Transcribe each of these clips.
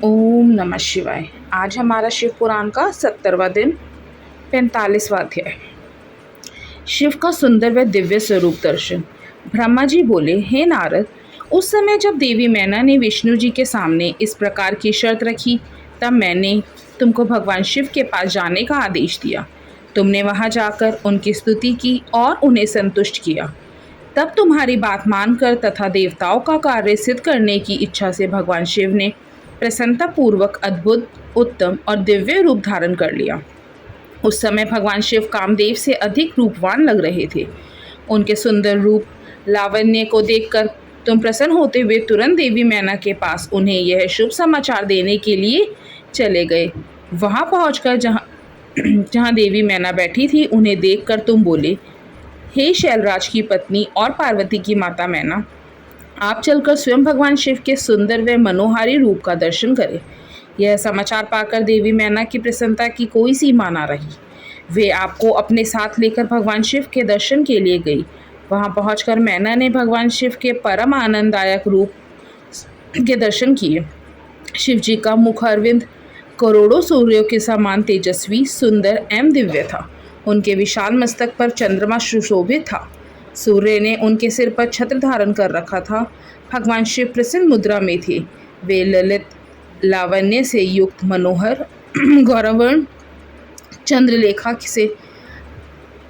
ओम नमः शिवाय। आज हमारा शिव पुराण का 70वां दिन, 45वां अध्याय। शिव का सुंदर व दिव्य स्वरूप दर्शन। ब्रह्मा जी बोले, हे नारद, उस समय जब देवी मैना ने विष्णु जी के सामने इस प्रकार की शर्त रखी, तब मैंने तुमको भगवान शिव के पास जाने का आदेश दिया। तुमने वहां जाकर उनकी स्तुति की और उन्हें संतुष्ट किया। तब तुम्हारी बात मानकर तथा देवताओं का कार्य सिद्ध करने की इच्छा से भगवान शिव ने प्रसन्नता पूर्वक अद्भुत, उत्तम और दिव्य रूप धारण कर लिया। उस समय भगवान शिव कामदेव से अधिक रूपवान लग रहे थे। उनके सुंदर रूप लावण्य को देखकर तुम प्रसन्न होते हुए तुरंत देवी मैना के पास उन्हें यह शुभ समाचार देने के लिए चले गए। वहां पहुंचकर जहां देवी मैना बैठी थी, उन्हें देखकर तुम बोले, हे शैलराज की पत्नी और पार्वती की माता मैना, आप चलकर स्वयं भगवान शिव के सुंदर व मनोहारी रूप का दर्शन करें। यह समाचार पाकर देवी मैना की प्रसन्नता की कोई सीमा न रही। वे आपको अपने साथ लेकर भगवान शिव के दर्शन के लिए गई। वहां पहुंचकर मैना ने भगवान शिव के परम आनंददायक रूप के दर्शन किए। शिव जी का मुख अरविंद करोड़ों सूर्यों के समान तेजस्वी, सुंदर एवं दिव्य था। उनके विशाल मस्तक पर चंद्रमा सुशोभित था। सूर्य ने उनके सिर पर छत्र धारण कर रखा था। भगवान शिव प्रसन्न मुद्रा में थे। वे ललित लावण्य से युक्त मनोहर गौरवर्ण चंद्रलेखा से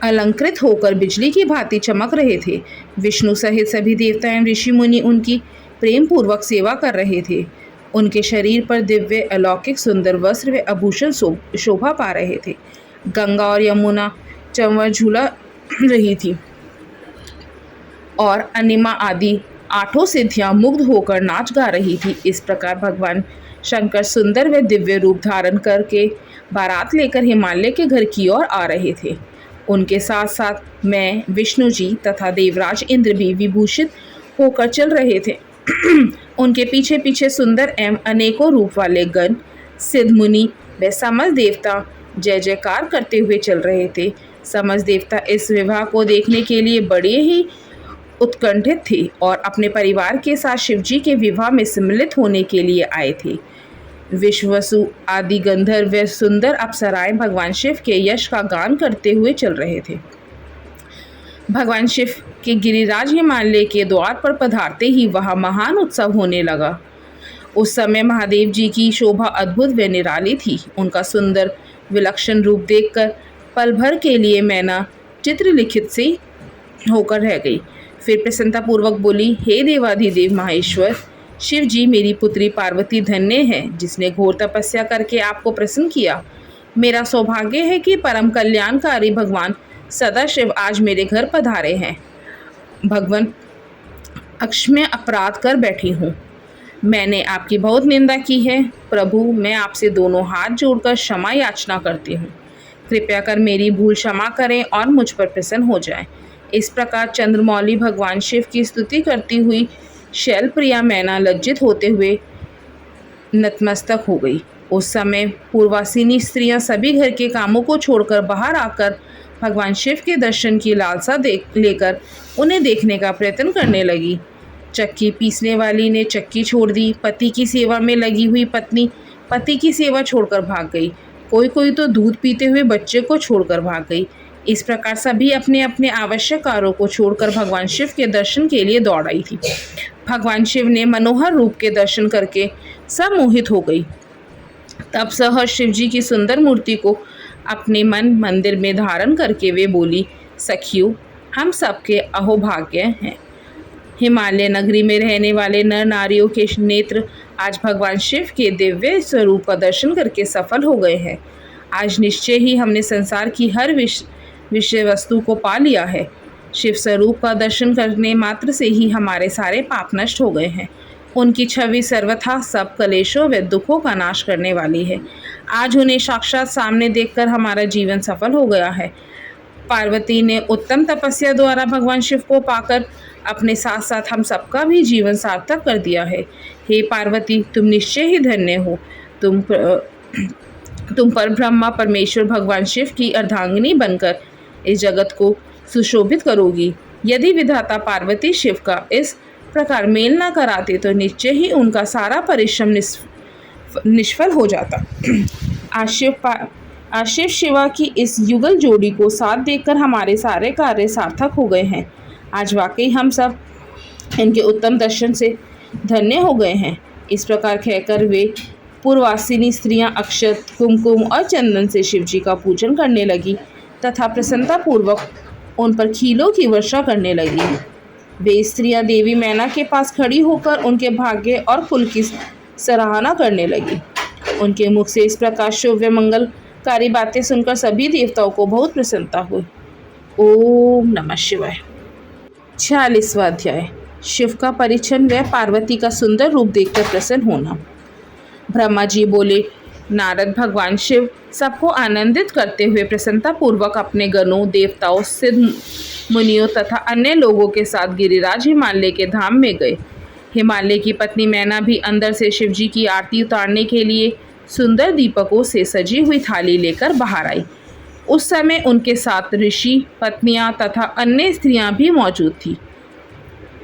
अलंकृत होकर बिजली की भांति चमक रहे थे। विष्णु सहित सभी देवता एवं ऋषि मुनि उनकी प्रेम पूर्वक सेवा कर रहे थे। उनके शरीर पर दिव्य अलौकिक सुंदर वस्त्र व आभूषण शोभा पा रहे थे। गंगा और यमुना चंवर झूला रही थी और अनिमा आदि 8 सिद्धियां मुग्ध होकर नाच गा रही थी। इस प्रकार भगवान शंकर सुंदर व दिव्य रूप धारण करके बारात लेकर हिमालय के घर की ओर आ रहे थे। उनके साथ साथ मैं, विष्णु जी तथा देवराज इंद्र भी विभूषित होकर चल रहे थे। उनके पीछे पीछे सुंदर एवं अनेकों रूप वाले गण, सिद्ध मुनि व समस्त देवता जय जयकार करते हुए चल रहे थे। समस्त देवता इस विवाह को देखने के लिए बड़े ही उत्कंठित थे और अपने परिवार के साथ शिवजी के विवाह में सम्मिलित होने के लिए आए थे। विश्ववसु आदि गंधर्व व सुंदर अप्सराएं भगवान शिव के यश का गान करते हुए चल रहे थे। भगवान शिव के गिरिराज हिमालय के द्वार पर पधारते ही वहां महान उत्सव होने लगा। उस समय महादेव जी की शोभा अद्भुत व निराली थी। उनका सुंदर विलक्षण रूप देखकर पल भर के लिए मैना चित्रलिखित से होकर रह गई। फिर प्रसन्नता पूर्वक बोली, हे देवाधिदेव महेश्वर शिव जी, मेरी पुत्री पार्वती धन्य है जिसने घोर तपस्या करके आपको प्रसन्न किया। मेरा सौभाग्य है कि परम कल्याणकारी भगवान सदाशिव आज मेरे घर पधारे हैं। भगवान अक्षम्य अपराध कर बैठी हूँ। मैंने आपकी बहुत निंदा की है। प्रभु, मैं आपसे दोनों हाथ जोड़कर क्षमा याचना करती हूँ। कृपया कर मेरी भूल क्षमा करें और मुझ पर प्रसन्न हो जाएं। इस प्रकार चंद्रमौली भगवान शिव की स्तुति करती हुई शैलप्रिया मैना लज्जित होते हुए नतमस्तक हो गई। उस समय पूर्वासिनी स्त्रियां सभी घर के कामों को छोड़कर बाहर आकर भगवान शिव के दर्शन की लालसा लेकर उन्हें देखने का प्रयत्न करने लगी। चक्की पीसने वाली ने चक्की छोड़ दी। पति की सेवा में लगी हुई पत्नी पति की सेवा छोड़कर भाग गई। कोई तो दूध पीते हुए बच्चे को छोड़कर भाग गई। इस प्रकार सभी अपने अपने आवश्यक कार्यों को छोड़कर भगवान शिव के दर्शन के लिए दौड़ आई थी। भगवान शिव ने मनोहर रूप के दर्शन करके सब मोहित हो गई। तब सहर्ष शिव जी की सुंदर मूर्ति को अपने मन मंदिर में धारण करके वे बोली, सखियों, हम सबके अहोभाग्य हैं। हिमालय नगरी में रहने वाले नर नारियों के नेत्र आज भगवान शिव के दिव्य स्वरूप का दर्शन करके सफल हो गए हैं। आज निश्चय ही हमने संसार की हर विषय वस्तु को पा लिया है। शिव स्वरूप का दर्शन करने मात्र से ही हमारे सारे पाप नष्ट हो गए हैं। उनकी छवि सर्वथा सब कलेशों व दुखों का नाश करने वाली है। आज उन्हें साक्षात सामने देखकर हमारा जीवन सफल हो गया है। पार्वती ने उत्तम तपस्या द्वारा भगवान शिव को पाकर अपने साथ साथ हम सबका भी जीवन सार्थक कर दिया है। हे पार्वती, तुम निश्चय ही धन्य हो। तुम पर ब्रह्मा परमेश्वर भगवान शिव की अर्धांगिनी बनकर इस जगत को सुशोभित करोगी। यदि विधाता पार्वती शिव का इस प्रकार मेल न कराते तो निश्चय ही उनका सारा परिश्रम निष्फल हो जाता। आज शिव शिवा की इस युगल जोड़ी को साथ देखकर हमारे सारे कार्य सार्थक हो गए हैं। आज वाकई हम सब इनके उत्तम दर्शन से धन्य हो गए हैं। इस प्रकार कहकर वे पूर्ववासिनी स्त्रियां अक्षत, कुमकुम और चंदन से शिवजी का पूजन करने लगी तथा प्रसन्नतापूर्वक उन पर खीलों की वर्षा करने लगी। वे स्त्रियां देवी मैना के पास खड़ी होकर उनके भाग्य और कुल की सराहना करने लगी। उनके मुख से इस प्रकार शुभ व मंगलकारी बातें सुनकर सभी देवताओं को बहुत प्रसन्नता हुई। ओम नमः शिवाय। 46वां अध्याय। शिव का परिछन व पार्वती का सुंदर रूप देखकर प्रसन्न होना। ब्रह्मा जी बोले, नारद भगवान शिव सबको आनंदित करते हुए प्रसन्नता पूर्वक अपने गणों, देवताओं, सिद्ध मुनियों तथा अन्य लोगों के साथ गिरिराज हिमालय के धाम में गए। हिमालय की पत्नी मैना भी अंदर से शिवजी की आरती उतारने के लिए सुंदर दीपकों से सजी हुई थाली लेकर बाहर आई। उस समय उनके साथ ऋषि, पत्नियां तथा अन्य स्त्रियां भी मौजूद थीं।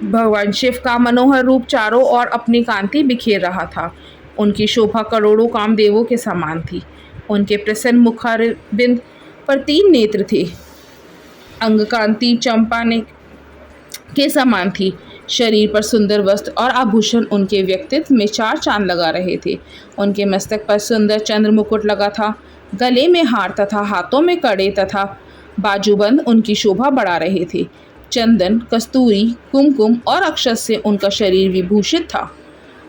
भगवान शिव का मनोहर रूप चारों ओर अपनी कांति बिखेर रहा था। उनकी शोभा करोड़ों कामदेवों के समान थी। उनके प्रसन्न मुखारबिंद पर 3 नेत्र थे। अंग कांति चंपा ने के समान थी। शरीर पर सुंदर वस्त्र और आभूषण उनके व्यक्तित्व में 4 चांद लगा रहे थे। उनके मस्तक पर सुंदर चंद्र मुकुट लगा था। गले में हार तथा हाथों में कड़े तथा बाजूबंद उनकी शोभा बढ़ा रहे थे। चंदन, कस्तूरी, कुमकुम और अक्षत से उनका शरीर विभूषित था।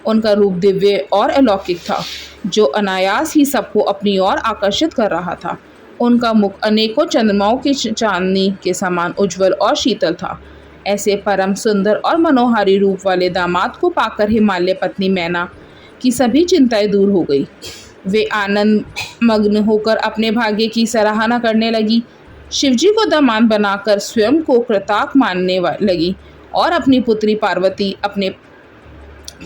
उनका रूप दिव्य और अलौकिक था, जो अनायास ही सबको अपनी ओर आकर्षित कर रहा था। उनका मुख अनेकों चंद्रमाओं की चांदनी के समान उज्जवल और शीतल था। ऐसे परम सुंदर और मनोहारी रूप वाले दामाद को पाकर हिमालय पत्नी मैना की सभी चिंताएं दूर हो गई। वे आनंद मग्न होकर अपने भाग्य की सराहना करने लगी। शिवजी को दामाद बनाकर स्वयं को कृतार्थ मानने लगी और अपनी पुत्री पार्वती, अपने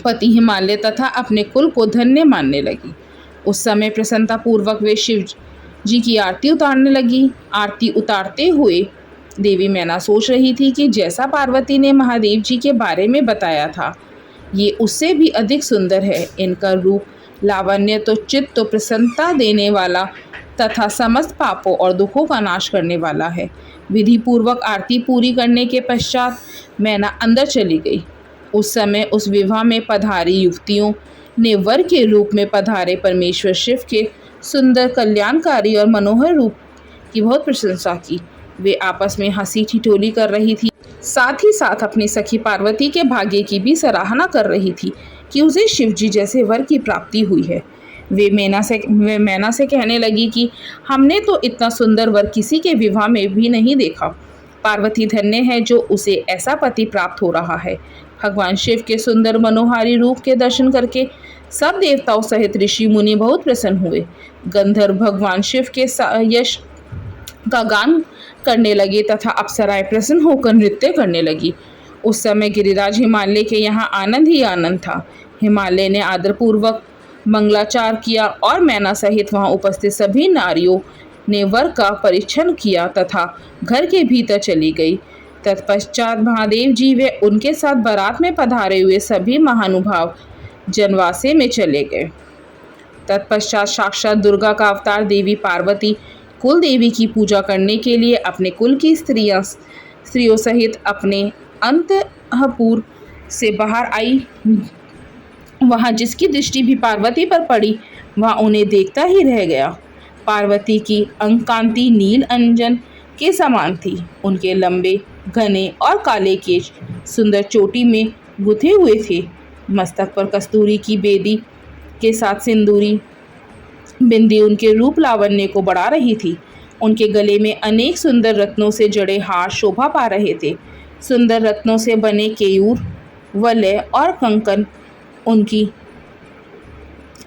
पति हिमालय तथा अपने कुल को धन्य मानने लगी। उस समय प्रसन्नता पूर्वक वे शिव जी की आरती उतारने लगी। आरती उतारते हुए देवी मैना सोच रही थी कि जैसा पार्वती ने महादेव जी के बारे में बताया था, ये उससे भी अधिक सुंदर है। इनका रूप लावण्य तो चित्त तो प्रसन्नता देने वाला तथा समस्त पापों और दुखों का नाश करने वाला है। विधि पूर्वक आरती पूरी करने के पश्चात मैना अंदर चली गई। उस समय उस विवाह में पधारी युवतियों ने वर के रूप में पधारे परमेश्वर शिव के सुंदर, कल्याणकारी और मनोहर रूप की बहुत प्रशंसा की। वे आपस में हंसी ठिठोली कर रही थी, साथ ही साथ अपनी सखी पार्वती के भाग्य की भी सराहना कर रही थी कि उसे शिवजी जैसे वर की प्राप्ति हुई है। वे मैना से कहने लगी कि हमने तो इतना सुंदर वर किसी के विवाह में भी नहीं देखा। पार्वती धन्य है जो उसे ऐसा पति प्राप्त हो रहा है। भगवान शिव के सुंदर मनोहारी रूप के दर्शन करके सब देवताओं सहित ऋषि मुनि बहुत प्रसन्न हुए। गंधर्व भगवान शिव के यश का गान करने लगे तथा अप्सराएं प्रसन्न होकर नृत्य करने लगी। उस समय गिरिराज हिमालय के यहाँ आनंद ही आनंद था। हिमालय ने आदरपूर्वक मंगलाचार किया और मैना सहित वहां उपस्थित सभी नारियों ने वर का परिछन किया तथा घर के भीतर चली गई। तत्पश्चात महादेव जी वे उनके साथ बारात में पधारे हुए सभी महानुभाव जनवासे में चले गए। तत्पश्चात साक्षात दुर्गा का अवतार देवी पार्वती कुल देवी की पूजा करने के लिए अपने कुल की स्त्रियों सहित अपने अंतःपुर से बाहर आई। वहां जिसकी दृष्टि भी पार्वती पर पड़ी वह उन्हें देखता ही रह गया। पार्वती की अंगकांति नील अंजन के समान थी। उनके लंबे, घने और काले केश सुंदर चोटी में गुथे हुए थे। मस्तक पर कस्तूरी की बेदी के साथ सिंदूरी बिंदी उनके रूप लावण्य को बढ़ा रही थी। उनके गले में अनेक सुंदर रत्नों से जड़े हार शोभा पा रहे थे। सुंदर रत्नों से बने केयूर, वलय और कंकन उनकी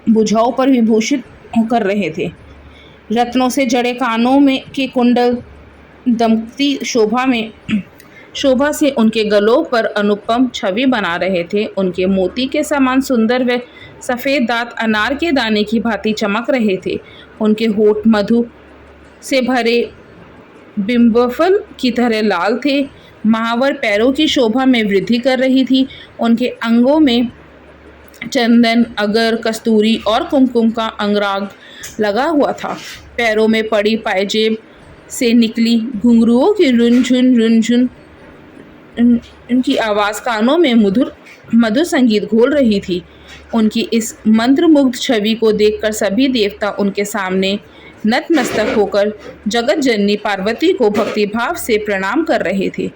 भुजाओं पर विभूषित कर रहे थे। रत्नों से जड़े कानों में के कुंडल दमकती शोभा से उनके गलों पर अनुपम छवि बना रहे थे। उनके मोती के समान सुंदर व सफ़ेद दांत अनार के दाने की भांति चमक रहे थे। उनके होठ मधु से भरे बिंबफल की तरह लाल थे। महावर पैरों की शोभा में वृद्धि कर रही थी। उनके अंगों में चंदन, अगर, कस्तूरी और कुमकुम का अंगराग लगा हुआ था। पैरों में पड़ी पायजेब से निकली घुंघरुओं की रुनझुन उनकी आवाज़ कानों में मधुर मधुर संगीत घोल रही थी। उनकी इस मंत्रमुग्ध छवि को देखकर सभी देवता उनके सामने नतमस्तक होकर जगत जननी पार्वती को भक्तिभाव से प्रणाम कर रहे थे।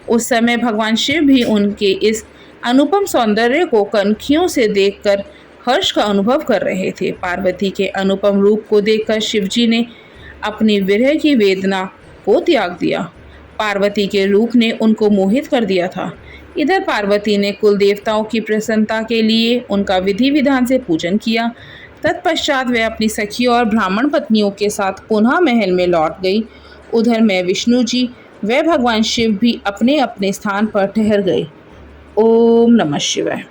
उस समय भगवान शिव भी उनके इस अनुपम सौंदर्य को कनखियों से देखकर हर्ष का अनुभव कर रहे थे। पार्वती के अनुपम रूप को देखकर शिवजी ने अपनी विरह की वेदना को त्याग दिया। पार्वती के रूप ने उनको मोहित कर दिया था। इधर पार्वती ने कुल देवताओं की प्रसन्नता के लिए उनका विधि विधान से पूजन किया। तत्पश्चात वह अपनी सखी और ब्राह्मण पत्नियों के साथ पुनः महल में लौट गई। उधर मैं विष्णु जी व भगवान शिव भी अपने अपने स्थान पर ठहर गए। ओम नमः शिवाय।